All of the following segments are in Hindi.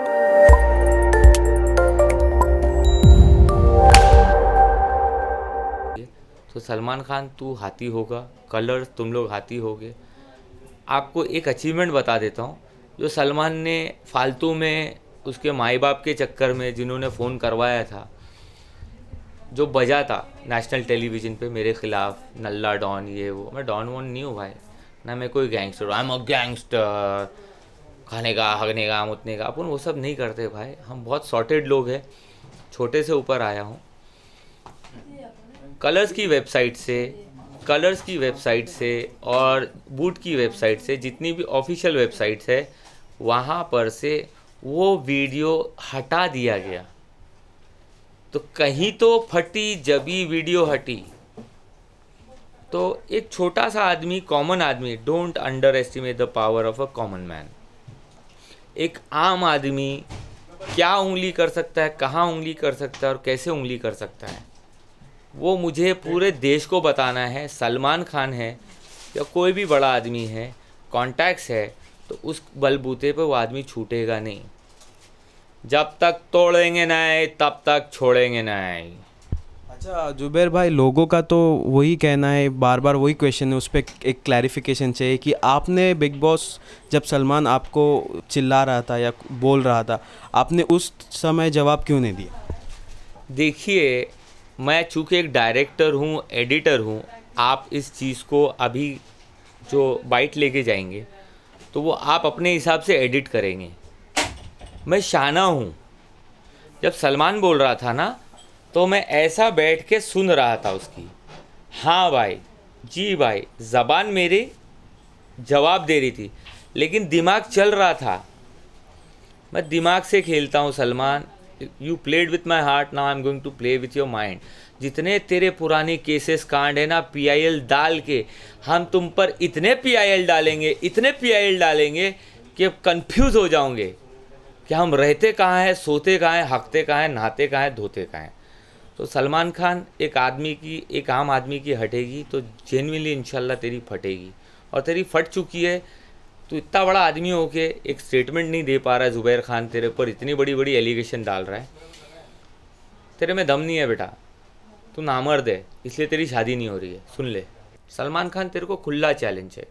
तो सलमान खान तू हाथी होगा, कलर्स तुम लोग हाथी होगे। आपको एक अचीवमेंट बता देता हूँ, जो सलमान ने फालतू में उसके माई बाप के चक्कर में जिन्होंने फ़ोन करवाया था, जो बजा था नेशनल टेलीविज़न पे मेरे ख़िलाफ़, नल्ला डॉन ये वो। मैं डॉन वॉन नहीं हूँ भाई, ना मैं कोई gangster, I am a gangster, खाने का हगने का मुतने का, अपन वो सब नहीं करते भाई। हम बहुत सॉर्टेड लोग हैं, छोटे से ऊपर आया हूँ। कलर्स की वेबसाइट से और बूट की वेबसाइट से, जितनी भी ऑफिशियल वेबसाइट्स है वहाँ पर से वो वीडियो हटा दिया गया। तो कहीं तो फटी जबी वीडियो हटी। तो एक छोटा सा आदमी, कॉमन आदमी, don't under estimate the power of a common man. एक आम आदमी क्या उंगली कर सकता है, कहाँ उंगली कर सकता है और कैसे उंगली कर सकता है, वो मुझे पूरे देश को बताना है। सलमान खान है या कोई भी बड़ा आदमी है, कॉन्टैक्ट्स है, तो उस बलबूते पे वो आदमी छूटेगा नहीं। जब तक तोड़ेंगे नहीं तब तक छोड़ेंगे नहीं। अच्छा जुबैर भाई, लोगों का तो वही कहना है, बार बार वही क्वेश्चन है, उस पर एक क्लैरिफिकेशन चाहिए कि आपने बिग बॉस जब सलमान आपको चिल्ला रहा था या बोल रहा था, आपने उस समय जवाब क्यों नहीं दिया? देखिए, मैं चूँकि एक डायरेक्टर हूँ, एडिटर हूँ, आप इस चीज़ को अभी जो बाइट लेके जाएंगे तो वो आप अपने हिसाब से एडिट करेंगे। मैं शाना हूँ। जब सलमान बोल रहा था ना, तो मैं ऐसा बैठ के सुन रहा था उसकी, हाँ भाई, जी भाई, ज़बान मेरी जवाब दे रही थी, लेकिन दिमाग चल रहा था। मैं दिमाग से खेलता हूँ Salman. You played with my heart, now I am going to play with your mind. जितने तेरे पुराने केसेस कांड है ना, PIL डाल के हम तुम पर इतने PIL डालेंगे कि कंफ्यूज हो जाओगे कि हम रहते कहाँ हैं, सोते कहाँ हैं, हकते कहाँ हैं, नहाते कहाँ हैं, धोते कहाँ हैं। तो सलमान खान, एक आम आदमी की हटेगी तो जेन्युइनली इंशाल्लाह तेरी फटेगी, और तेरी फट चुकी है। तो इतना बड़ा आदमी हो के एक स्टेटमेंट नहीं दे पा रहा है। जुबैर खान तेरे पर इतनी बड़ी बड़ी एलिगेशन डाल रहा है, तेरे में दम नहीं है बेटा, तू नामर्द है, इसलिए तेरी शादी नहीं हो रही है। सुन ले, सलमान खान तेरे को खुला चैलेंज है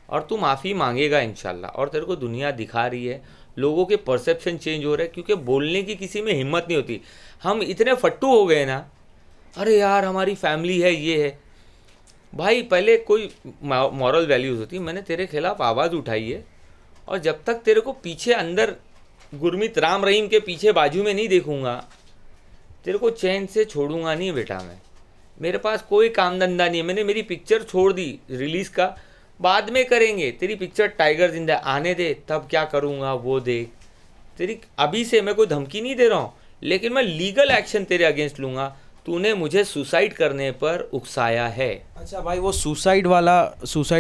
और तू माफ़ी मांगेगा इंशाल्लाह। और तेरे को दुनिया दिखा रही है, लोगों के परसेप्शन चेंज हो रहे हैं, क्योंकि बोलने की किसी में हिम्मत नहीं होती। हम इतने फट्टू हो गए ना, अरे यार हमारी फैमिली है, ये है। भाई पहले कोई मॉरल वैल्यूज़ होती, मैंने तेरे खिलाफ आवाज़ उठाई है, और जब तक तेरे को पीछे अंदर गुरमीत राम रहीम के पीछे बाजू में नहीं देखूंगा, तेरे को चैन से छोड़ूंगा नहीं बेटा। मैं, मेरे पास कोई काम धंधा नहीं है। मैंने मेरी पिक्चर छोड़ दी रिलीज़ का, बाद में करेंगे। तेरी पिक्चर टाइगर जिंदा आने दे, तब क्या करूँगा वो देख। तेरी अभी से मैं कोई धमकी नहीं दे रहा हूँ, लेकिन मैं लीगल एक्शन तेरे अगेंस्ट लूँगा। तूने मुझे सुसाइड करने पर उकसाया है। अच्छा भाई, वो सुसाइड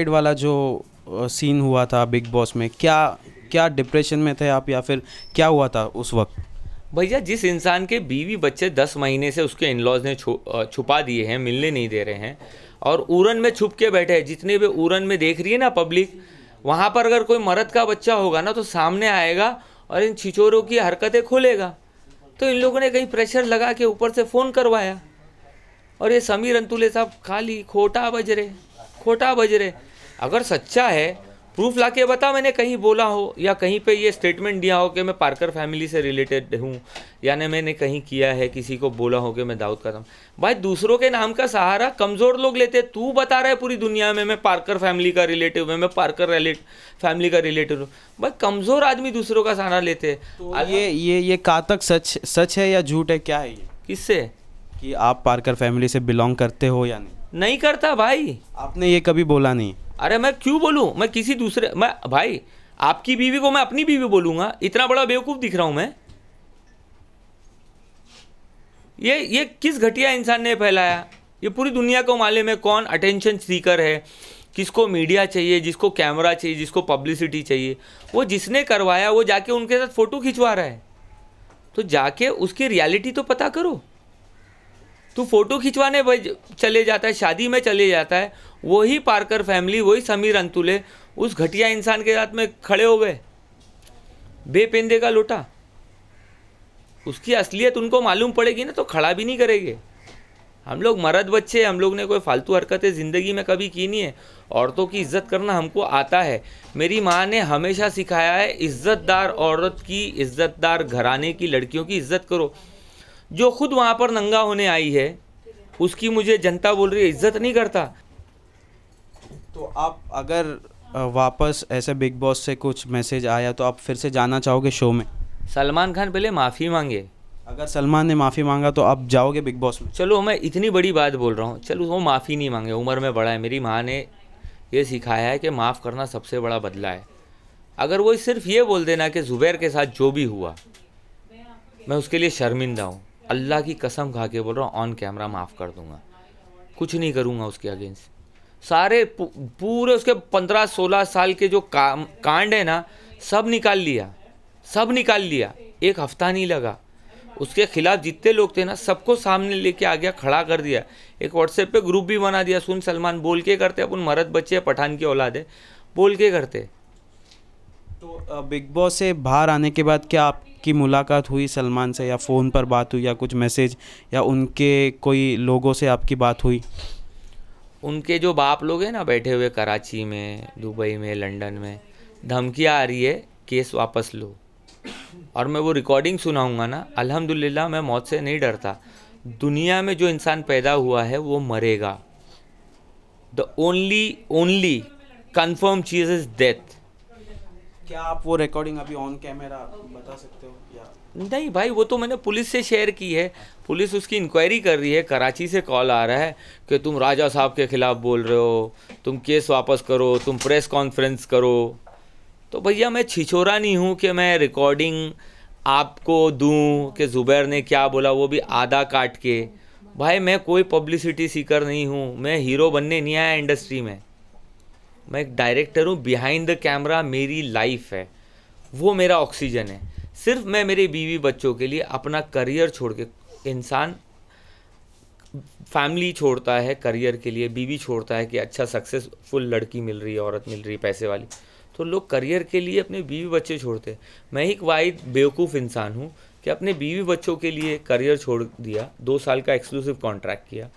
वाला जो सीन हुआ था बिग बॉस में, क्या डिप्रेशन में थे आप, या फिर क्या हुआ था उस वक्त? भैया, जिस इंसान के बीवी बच्चे 10 महीने से उसके इनलॉज ने छुपा दिए हैं, मिलने नहीं दे रहे हैं, और उरन में छुप के बैठे हैं, जितने भी उरन में देख रही है ना पब्लिक, वहाँ पर अगर कोई मर्द का बच्चा होगा ना तो सामने आएगा और इन छिचोरों की हरकतें खोलेगा। तो इन लोगों ने कहीं प्रेशर लगा के ऊपर से फ़ोन करवाया, और ये समीर अंतुले साहब खाली खोटा बज रहे। अगर सच्चा है, प्रूफ लाके बता, मैंने कहीं बोला हो या कहीं पे ये स्टेटमेंट दिया हो कि मैं पार्कर फैमिली से रिलेटेड हूँ, यानी मैंने कहीं किया है, किसी को बोला हो कि मैं दाऊद का था। भाई दूसरों के नाम का सहारा कमज़ोर लोग लेते। तू बता रहा है पूरी दुनिया में मैं पार्कर फैमिली का रिलेटिव हूँ, मैं पार्कर फैमिली का रिलेटिव हूँ। भाई कमज़ोर आदमी दूसरों का सहारा लेते। तो ये कहाँ तक सच है या झूठ है, क्या है ये? किससे कि आप पार्कर फैमिली से बिलोंग करते हो या नहीं करता भाई? आपने ये कभी बोला नहीं। अरे मैं क्यों बोलूँ? मैं किसी दूसरे, मैं भाई आपकी बीवी को मैं अपनी बीवी बोलूँगा? इतना बड़ा बेवकूफ़ दिख रहा हूँ मैं? ये किस घटिया इंसान ने फैलाया? ये पूरी दुनिया को मालूम है कौन अटेंशन सीकर है, किसको मीडिया चाहिए, जिसको कैमरा चाहिए, जिसको पब्लिसिटी चाहिए। वो जिसने करवाया वो जाके उनके साथ फ़ोटो खिंचवा रहा है, तो जाके उसकी रियलिटी तो पता करो। तू फोटो खिंचवाने चले जाता है, शादी में चले जाता है, वही पार्कर फैमिली, वही समीर अंतुले उस घटिया इंसान के साथ में खड़े हो गए, बेपेंदे का लोटा। उसकी असलियत उनको मालूम पड़ेगी ना तो खड़ा भी नहीं करेंगे। हम लोग मर्द बच्चे, हम लोग ने कोई फालतू हरकतें ज़िंदगी में कभी की नहीं है। औरतों की इज़्ज़त करना हमको आता है। मेरी माँ ने हमेशा सिखाया है, इज़्ज़तदार औरत की, इज़्ज़तदार घराने की लड़कियों की इज़्ज़त करो। जो खुद वहाँ पर नंगा होने आई है उसकी मुझे जनता बोल रही है इज़्ज़त नहीं करता। तो आप अगर वापस ऐसे बिग बॉस से कुछ मैसेज आया तो आप फिर से जाना चाहोगे शो में? सलमान खान पहले माफ़ी मांगे। अगर सलमान ने माफ़ी मांगा तो आप जाओगे बिग बॉस में? चलो मैं इतनी बड़ी बात बोल रहा हूँ, चलो वो माफ़ी नहीं मांगे, उम्र में बड़ा है। मेरी माँ ने ये सिखाया है कि माफ़ करना सबसे बड़ा बदला है। अगर वो सिर्फ ये बोल देना कि ज़ुबैर के साथ जो भी हुआ मैं उसके लिए शर्मिंदा हूँ, अल्लाह की कसम खा के बोल रहा हूँ, ऑन कैमरा माफ़ कर दूँगा, कुछ नहीं करूँगा उसके अगेंस्ट। सारे पूरे उसके 15-16 साल के जो कांड है ना, सब निकाल लिया। एक हफ्ता नहीं लगा। उसके खिलाफ जितने लोग थे ना, सबको सामने लेके आ गया, खड़ा कर दिया। एक व्हाट्सएप पे ग्रुप भी बना दिया, सुन सलमान बोल के करते, अपन मर्द बच्चे पठान की औलाद है, बोल के करते। तो बिग बॉस से बाहर आने के बाद क्या आपकी मुलाकात हुई सलमान से, या फ़ोन पर बात हुई, या कुछ मैसेज, या उनके कोई लोगों से आपकी बात हुई? उनके जो बाप लोग हैं ना बैठे हुए कराची में, दुबई में, लंदन में, धमकियाँ आ रही है केस वापस लो। और मैं वो रिकॉर्डिंग सुनाऊंगा ना, अल्हम्दुलिल्लाह मैं मौत से नहीं डरता। दुनिया में जो इंसान पैदा हुआ है वो मरेगा। The only confirm cheese is death. क्या आप वो रिकॉर्डिंग अभी ऑन कैमरा बता सकते हो या नहीं भाई, वो तो मैंने पुलिस से शेयर की है। पुलिस उसकी इंक्वायरी कर रही है। कराची से कॉल आ रहा है कि तुम राजा साहब के ख़िलाफ़ बोल रहे हो, तुम केस वापस करो, तुम प्रेस कॉन्फ्रेंस करो। तो भैया मैं छिछोरा नहीं हूँ कि मैं रिकॉर्डिंग आपको दूँ कि ज़ुबैर ने क्या बोला, वो भी आधा काट के। भाई मैं कोई पब्लिसिटी सीकर नहीं हूँ, मैं हीरो बनने नहीं आया इंडस्ट्री में। मैं एक डायरेक्टर हूँ, बिहाइंड द कैमरा मेरी लाइफ है, वो मेरा ऑक्सीजन है। सिर्फ मैं मेरे बीवी बच्चों के लिए अपना करियर छोड़ के, इंसान फैमिली छोड़ता है करियर के लिए, बीवी छोड़ता है कि अच्छा सक्सेसफुल लड़की मिल रही है, औरत मिल रही है पैसे वाली, तो लोग करियर के लिए अपने बीवी बच्चे छोड़ते हैं। मैं एक वाहिद बेवकूफ़ इंसान हूँ कि अपने बीवी बच्चों के लिए करियर छोड़ दिया, 2 साल का एक्सक्लूसिव कॉन्ट्रैक्ट किया।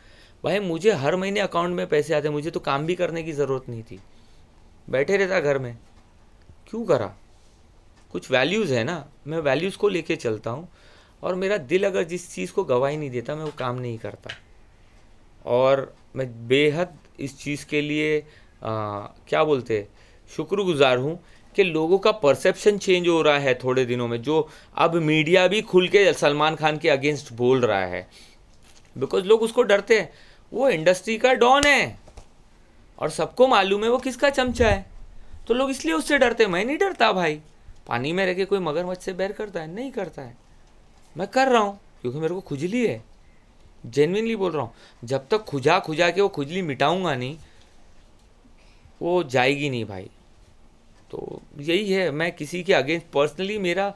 भाई मुझे हर महीने अकाउंट में पैसे आते, मुझे तो काम भी करने की ज़रूरत नहीं थी, बैठे रहता घर में, क्यों करा? कुछ वैल्यूज़ है ना, मैं वैल्यूज़ को लेके चलता हूँ। और मेरा दिल अगर जिस चीज़ को गवाही नहीं देता, मैं वो काम नहीं करता। और मैं बेहद इस चीज़ के लिए क्या बोलते शुक्रगुजार हूँ कि लोगों का परसेप्शन चेंज हो रहा है थोड़े दिनों में। जो अब मीडिया भी खुल के सलमान खान के अगेंस्ट बोल रहा है, बिकॉज लोग उसको डरते हैं। वो इंडस्ट्री का डॉन है और सबको मालूम है वो किसका चमचा है, तो लोग इसलिए उससे डरते हैं। मैं नहीं डरता भाई। पानी में रह के कोई मगरमच्छ से बैर करता है? नहीं करता है। मैं कर रहा हूँ क्योंकि मेरे को खुजली है, जेन्युइनली बोल रहा हूँ। जब तक खुजा के वो खुजली मिटाऊंगा नहीं, वो जाएगी नहीं भाई। तो यही है, मैं किसी के अगेंस्ट पर्सनली मेरा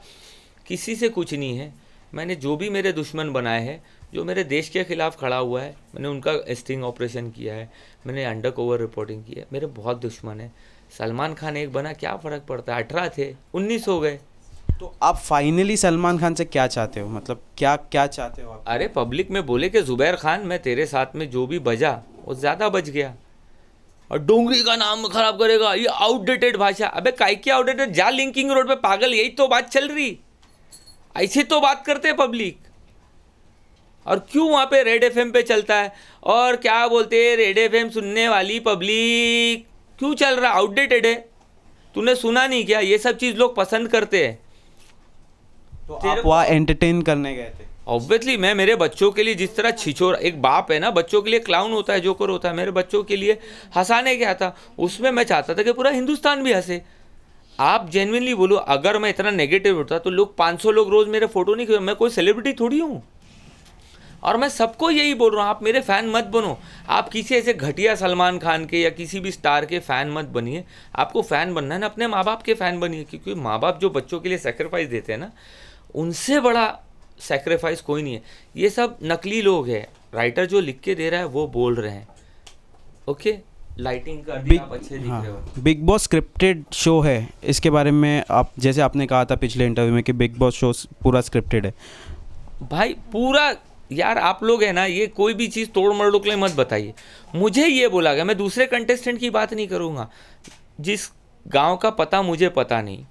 किसी से कुछ नहीं है। मैंने जो भी मेरे दुश्मन बनाए हैं, जो मेरे देश के ख़िलाफ़ खड़ा हुआ है, मैंने उनका स्टिंग ऑपरेशन किया है, मैंने अंडर कवर रिपोर्टिंग की है। मेरे बहुत दुश्मन है। सलमान खान एक बना, क्या फ़र्क पड़ता है? 18 थे, 19 हो गए। तो आप फाइनली सलमान खान से क्या चाहते हो, मतलब क्या क्या चाहते हो आप? अरे पब्लिक में बोले कि ज़ुबैर खान, मैं तेरे साथ में जो भी बजा वो ज़्यादा बच गया, और डोंगरी का नाम खराब करेगा, ये आउटडेटेड भाषा। अबे काय की आउटडेटेड? जा लिंकिंग रोड पे पागल, यही तो बात चल रही, ऐसे तो बात करते हैं पब्लिक। और क्यों वहाँ पे रेड एफएम पे चलता है, और क्या बोलते हैं रेड एफएम सुनने वाली पब्लिक क्यों चल रहा? आउटडेटेड है। तूने सुना नहीं क्या? ये सब चीज़ लोग पसंद करते हैं। तो आप वहाँ एंटरटेन करने गए थे? ऑब्वियसली मैं मेरे बच्चों के लिए, जिस तरह छिछोर एक बाप है ना, बच्चों के लिए क्लाउन होता है, जोकर होता है, मेरे बच्चों के लिए हंसाने गया था। उसमें मैं चाहता था कि पूरा हिंदुस्तान भी हंसे। आप जेन्युइनली बोलो, अगर मैं इतना नेगेटिव होता तो लोग 500 लोग रोज़ मेरे फोटो नहीं, मैं कोई सेलिब्रिटी थोड़ी हूँ। और मैं सबको यही बोल रहा हूँ, आप मेरे फ़ैन मत बनो। आप किसी ऐसे घटिया सलमान खान के या किसी भी स्टार के फ़ैन मत बनिए। आपको फ़ैन बनना है ना, अपने माँ बाप के फ़ैन बनिए, क्योंकि माँ बाप जो बच्चों के लिए सेक्रीफाइस देते हैं ना, उनसे बड़ा सेक्रीफाइस कोई नहीं है। ये सब नकली लोग हैं। राइटर जो लिख के दे रहा है वो बोल रहे हैं। ओके, लाइटिंग कर दी, आप अच्छे दिख रहे हो। बिग बॉस स्क्रिप्टेड शो है, इसके बारे में आप, जैसे आपने कहा था पिछले इंटरव्यू में कि बिग बॉस शो पूरा स्क्रिप्टेड है, भाई पूरा यार आप लोग है ना, ये कोई भी चीज़ तोड़ मरोड़ के लिए मत बताइए। मुझे ये बोला गया, मैं दूसरे कंटेस्टेंट की बात नहीं करूँगा, जिस गांव का पता मुझे पता नहीं,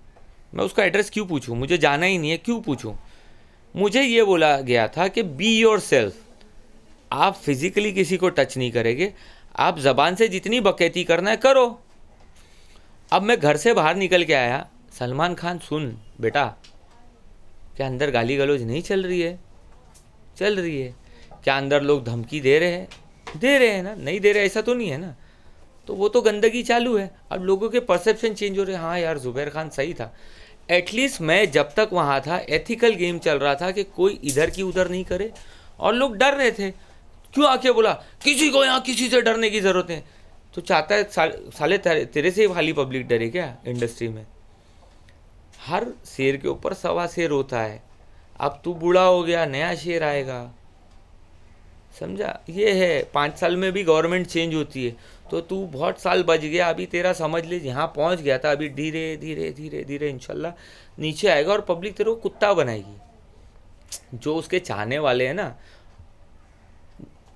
मैं उसका एड्रेस क्यों पूछूं, मुझे जाना ही नहीं है, क्यों पूछूं। मुझे ये बोला गया था कि बी योर सेल्फ, आप फिजिकली किसी को टच नहीं करेंगे, आप ज़बान से जितनी बकैती करना है करो। अब मैं घर से बाहर निकल के आया, सलमान खान सुन बेटा, क्या अंदर गाली गलौज नहीं चल रही है? चल रही है। क्या अंदर लोग धमकी दे रहे हैं? दे रहे हैं ना, नहीं दे रहे ऐसा तो नहीं है ना। तो वो तो गंदगी चालू है। अब लोगों के परसेप्शन चेंज हो रहे हैं, हाँ यार जुबैर खान सही था। एटलीस्ट मैं जब तक वहाँ था एथिकल गेम चल रहा था कि कोई इधर की उधर नहीं करे, और लोग डर रहे थे। क्यों आके बोला किसी को यहाँ किसी से डरने की ज़रूरत है? तो चाहता है साले तेरे से ही खाली पब्लिक डरे क्या? इंडस्ट्री में हर शेर के ऊपर सवा शेर होता है। अब तू बूढ़ा हो गया, नया शेर आएगा, समझा? ये है, 5 साल में भी गवर्नमेंट चेंज होती है, तो तू बहुत साल बच गया, अभी तेरा समझ ले यहाँ पहुँच गया था, अभी धीरे धीरे धीरे धीरे इंशाल्लाह नीचे आएगा और पब्लिक तेरे को कुत्ता बनाएगी। जो उसके चाहने वाले हैं ना,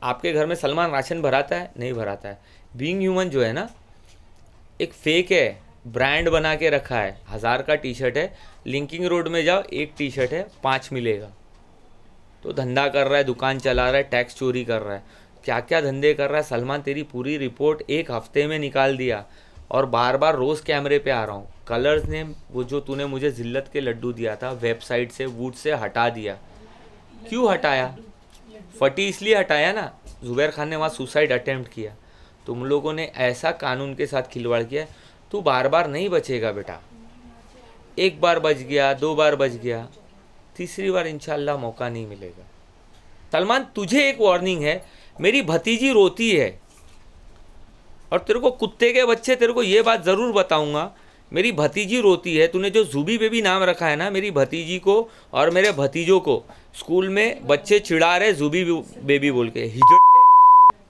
आपके घर में सलमान राशन भराता है? नहीं भराता है। बीइंग ह्यूमन जो है ना, एक फेक है, ब्रांड बना के रखा है। 1000 का टी शर्ट है, लिंकिंग रोड में जाओ, एक टी शर्ट है 5 मिलेगा। तो धंधा कर रहा है, दुकान चला रहा है, टैक्स चोरी कर रहा है, क्या क्या धंधे कर रहा है। सलमान तेरी पूरी रिपोर्ट 1 हफ्ते में निकाल दिया, और बार बार रोज़ कैमरे पे आ रहा हूँ। कलर्स ने वो जो तूने मुझे जिल्लत के लड्डू दिया था वेबसाइट से, वूड से हटा दिया। क्यों हटाया? फटी इसलिए हटाया ना, जुबैर खान ने वहाँ सुसाइड अटेम्प्ट किया। तुम लोगों ने ऐसा कानून के साथ खिलवाड़ किया, तू बार बार नहीं बचेगा बेटा। 1 बार बच गया, 2 बार बच गया, तीसरी बार इंशाल्लाह मौका नहीं मिलेगा। सलमान तुझे एक वार्निंग है, मेरी भतीजी रोती है, और तेरे को कुत्ते के बच्चे, तेरे को ये बात ज़रूर बताऊंगा, मेरी भतीजी रोती है। तूने जो जूबी बेबी नाम रखा है ना, मेरी भतीजी को और मेरे भतीजों को स्कूल में बच्चे चिढ़ा रहे जूबी बेबी बोल के।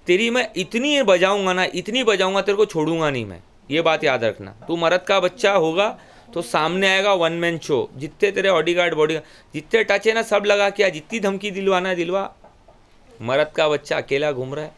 तेरी मैं इतनी बजाऊंगा ना, इतनी बजाऊंगा, तेरे को छोड़ूंगा नहीं मैं, ये बात याद रखना। तू मर्द का बच्चा होगा तो सामने आएगा 1 मैन शो। जितने तेरे ऑडीगार्ड बॉडीगार्ड जितने टच है ना, सब लगा के आ, जितनी धमकी दिलवाना है दिलवा। मर्द का बच्चा अकेला घूम रहा है।